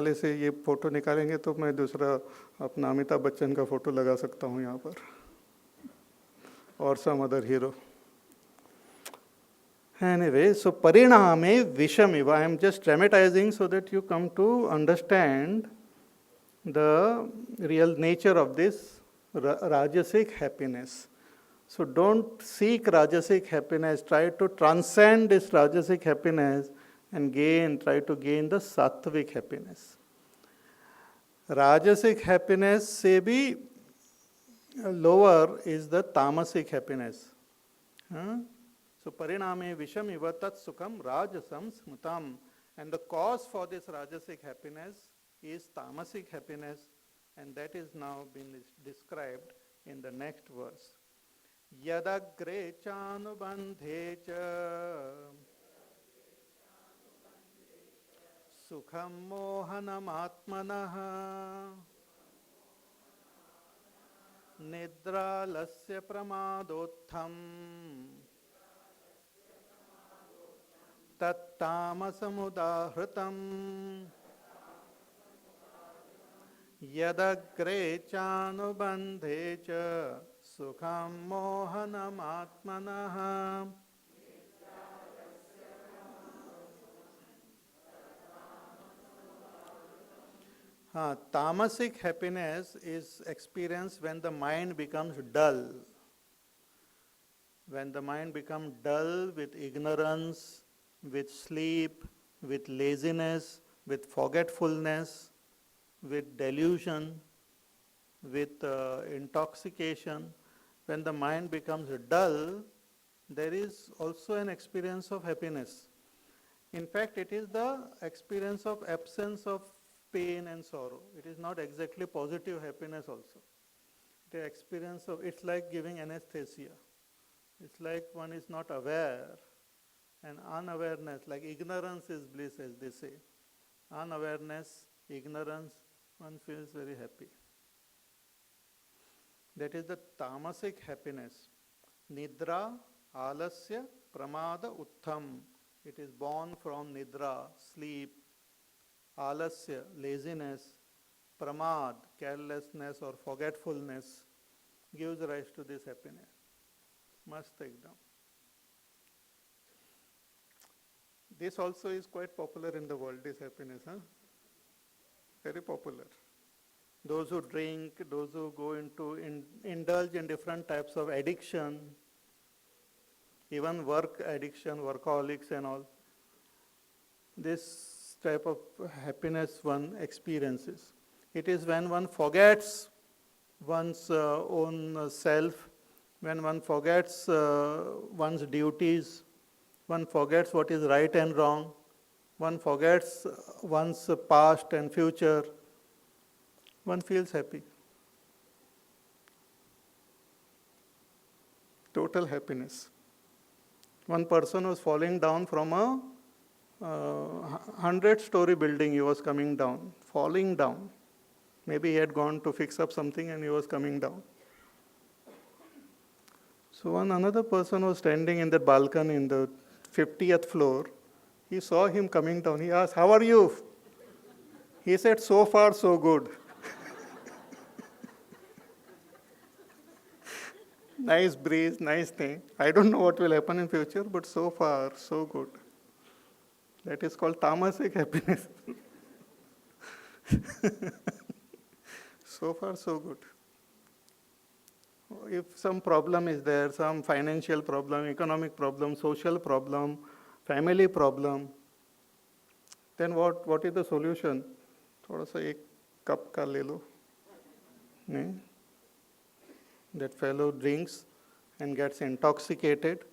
वाले से ये फोटो निकालेंगे तो मैं दूसरा अपना अमिताभ बच्चन का फोटो लगा सकता हूँ यहाँ पर, और some other hero. Anyway, so pariname vishamiva. I am just dramatizing so that you come to understand the real nature of this rajasic happiness. So don't seek rajasic happiness. Try to transcend this rajasic happiness and try to gain the sattvic happiness. Rajasic happiness se bhi lower is the tamasic happiness. So pariname vishamiva tat sukham rajasam smutam. And the cause for this rajasic happiness is tamasic happiness, and that is now been described in the next verse. Yadagre chanubandhe cha sukham mohanam atmanah nidralasya pramadotham tattamasamudahritam yadagre chanubandhe cha sukham mohanam atmanah. Tamasic happiness is experienced when the mind becomes dull. When the mind becomes dull with ignorance, with sleep, with laziness, with forgetfulness, with delusion, with intoxication, when the mind becomes dull, there is also an experience of happiness. In fact, it is the experience of absence of pain and sorrow. It is not exactly positive happiness also. The experience of, it's like giving anesthesia. It's like one is not aware, and unawareness, like ignorance is bliss, as they say. Unawareness, ignorance, one feels very happy. That is the tamasic happiness. Nidra, alasya, pramada, uttham. It is born from nidra, sleep, alasya, laziness, pramad, carelessness or forgetfulness, gives rise to this happiness. Mast ekdam. This also is quite popular in the world, this happiness. Very popular. Those who drink, those who go into indulge in different types of addiction, even work addiction, workaholics and all, this type of happiness one experiences. It is when one forgets one's own self, when one forgets one's duties, one forgets what is right and wrong, one forgets one's past and future, one feels happy. Total happiness. One person was falling down from a 100-story building. He was coming down, falling down. Maybe he had gone to fix up something and he was coming down. So another person was standing in the balcony in the 50th floor. He saw him coming down. He asked, "How are you?" He said, "So far, so good." Nice breeze, nice thing. I don't know what will happen in future, but so far, so good. That is called tamasic happiness. So far, so good. If some problem is there, some financial problem, economic problem, social problem, family problem, then what is the solution? थोड़ा सा एक cup का ले लो. नहीं? That fellow drinks and gets intoxicated.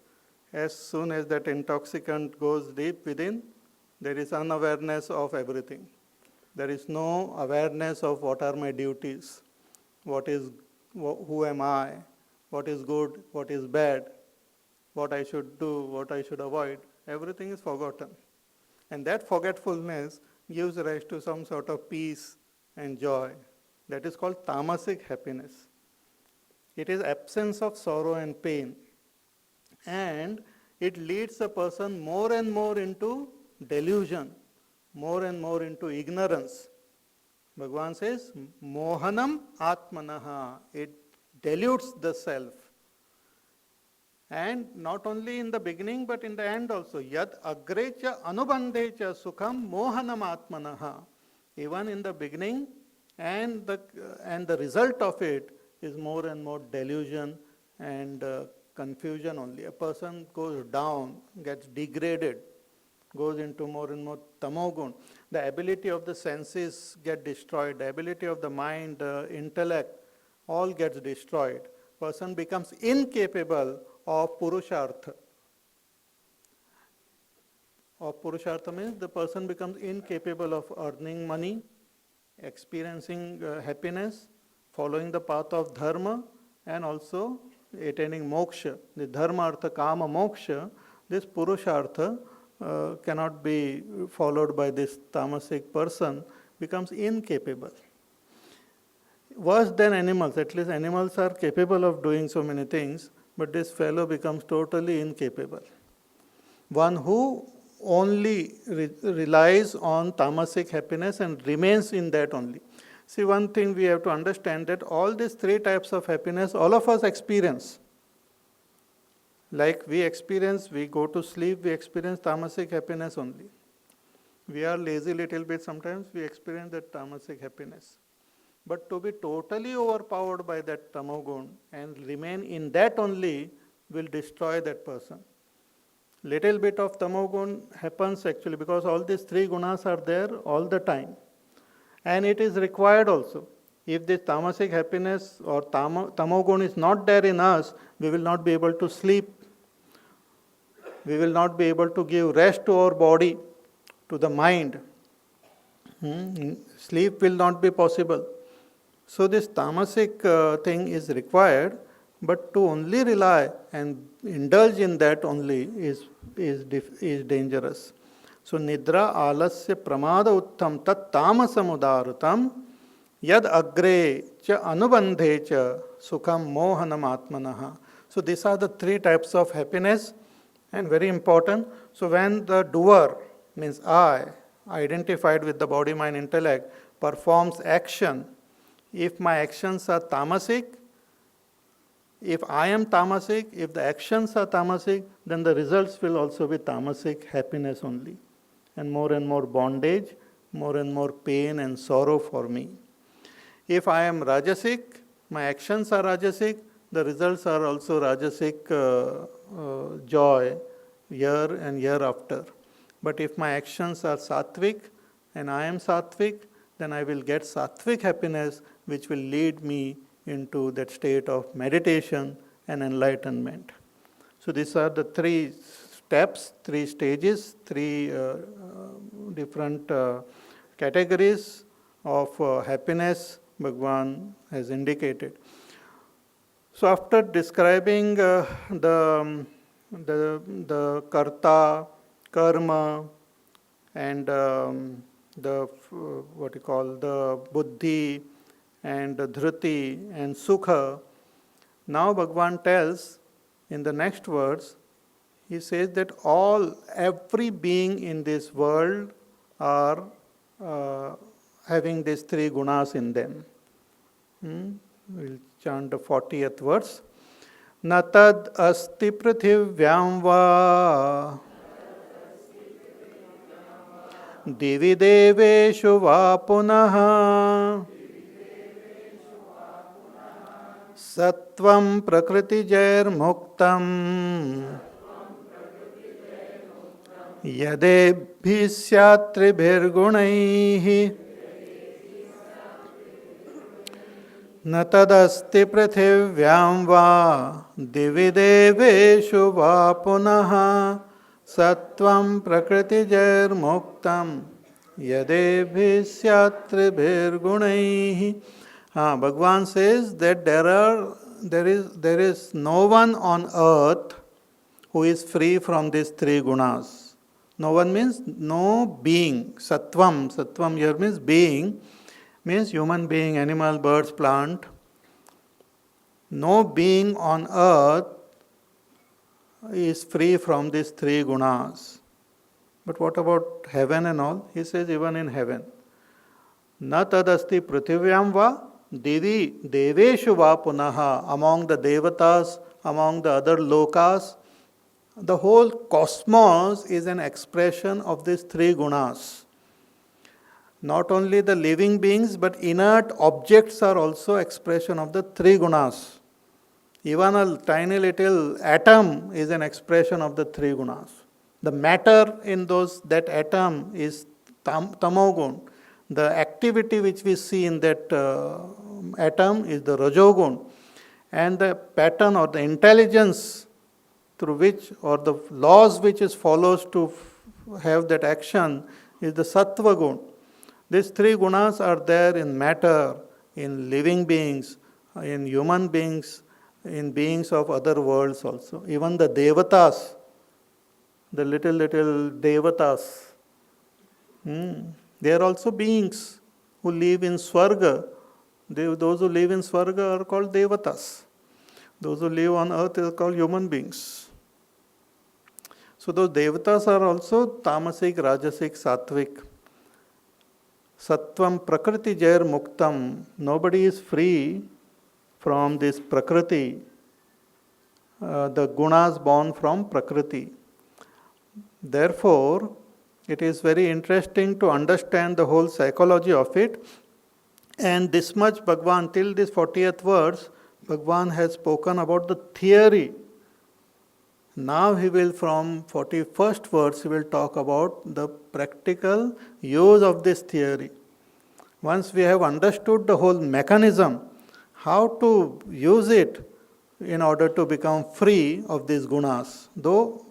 As soon as that intoxicant goes deep within, there is unawareness of everything. There is no awareness of what are my duties, who am I, what is good, what is bad, what I should do, what I should avoid. Everything is forgotten. And that forgetfulness gives rise to some sort of peace and joy. That is called tamasic happiness. It is absence of sorrow and pain. And it leads a person more and more into delusion, more and more into ignorance, Bhagavan says, mohanam atmanaha. It dilutes the self. And not only in the beginning but in the end also. Yad agrecha anubandhecha sukham mohanam atmanaha. Even in the beginning and the result of it is more and more delusion and confusion only. A person goes down, gets degraded, goes into more and more tamogun. The ability of the senses get destroyed, the ability of the mind, intellect, all gets destroyed. Person becomes incapable of purushartha. Of purushartha means the person becomes incapable of earning money, experiencing happiness, following the path of dharma, and also attaining moksha. The dharma, artha, kama, moksha, this purushartha cannot be followed by this tamasic person, becomes incapable. Worse than animals, at least animals are capable of doing so many things, but this fellow becomes totally incapable. One who only relies on tamasic happiness and remains in that only. See, one thing we have to understand that all these three types of happiness, all of us experience. Like we go to sleep, we experience tamasic happiness only. We are lazy little bit sometimes, we experience that tamasic happiness. But to be totally overpowered by that tamogun and remain in that only will destroy that person. Little bit of tamogun happens actually because all these three gunas are there all the time. And it is required also. If this tamasic happiness or tamogun is not there in us, we will not be able to sleep. We will not be able to give rest to our body, to the mind. Sleep will not be possible. So this tamasic thing is required, but to only rely and indulge in that only is dangerous. So nidra alasya pramada uttam tat tamasamudarutam yad agre cha anubandhe cha sukham mohanam atmanaha. So these are the three types of happiness and very important. So when the doer, means I, identified with the body, mind, intellect, performs action, if my actions are tamasic, if I am tamasic, if the actions are tamasic, then the results will also be tamasic happiness only. And more bondage, more and more pain and sorrow for me. If I am rajasic, my actions are rajasic, the results are also rajasic joy year and year after. But if my actions are sattvic and I am sattvic, then I will get sattvic happiness, which will lead me into that state of meditation and enlightenment. So these are the three steps, three stages, three different categories of happiness Bhagavan has indicated. So after describing the karta, karma, and the buddhi and the dhruti and sukha, now Bhagavan tells in the next words, he says that every being in this world are having these three gunas in them. We'll chant the 40th verse. Natad asti prithivyam va divi deveshu va punaha sattvam prakriti jair muktam yadebhi syatribhir gunaihi न तदस्ति पृथिव्यां वा दिवि देवेषु वा पुनः सत्वं प्रकृतिजैर्मुक्तं यदेभिः स्यात्रिभिर्गुणैः. Bhagavan says that there is no one on earth who is free from these three gunas. No one means no being. Sattvam here means being. Means human being, animal, birds, plant. No being on earth is free from these three gunas. But what about heaven and all? He says even in heaven. Na tadasti prithivyaam va devi deveshu va punaha. Among the devatas, among the other lokas, the whole cosmos is an expression of these three gunas. Not only the living beings, but inert objects are also expression of the three gunas. Even a tiny little atom is an expression of the three gunas. The matter in that atom is tamogun. The activity which we see in that atom is the rajogun. And the pattern or the intelligence through which, or the laws which is follows to have that action is the sattva gun. These three gunas are there in matter, in living beings, in human beings, in beings of other worlds also. Even the devatas, the little devatas, they are also beings who live in Swarga. Those who live in Swarga are called devatas. Those who live on earth are called human beings. So those devatas are also tamasic, rajasic, sattvic. Sattvam prakriti jair muktam. Nobody is free from this prakriti, the gunas born from prakriti. Therefore, it is very interesting to understand the whole psychology of it. And this much Bhagwan, till this 40th verse, Bhagwan has spoken about the theory. Now he will, from 41st verse, he will talk about the practical use of this theory. Once we have understood the whole mechanism, how to use it in order to become free of these gunas. Though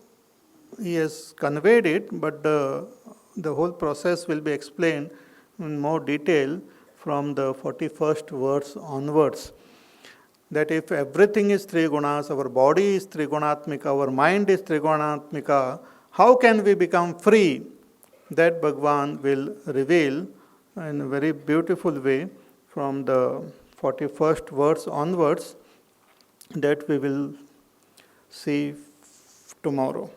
he has conveyed it, but the whole process will be explained in more detail from the 41st verse onwards. That if everything is three gunas, our body is trigunatmika, our mind is trigunatmika, how can we become free? That Bhagwan will reveal in a very beautiful way from the 41st verse onwards, that we will see tomorrow.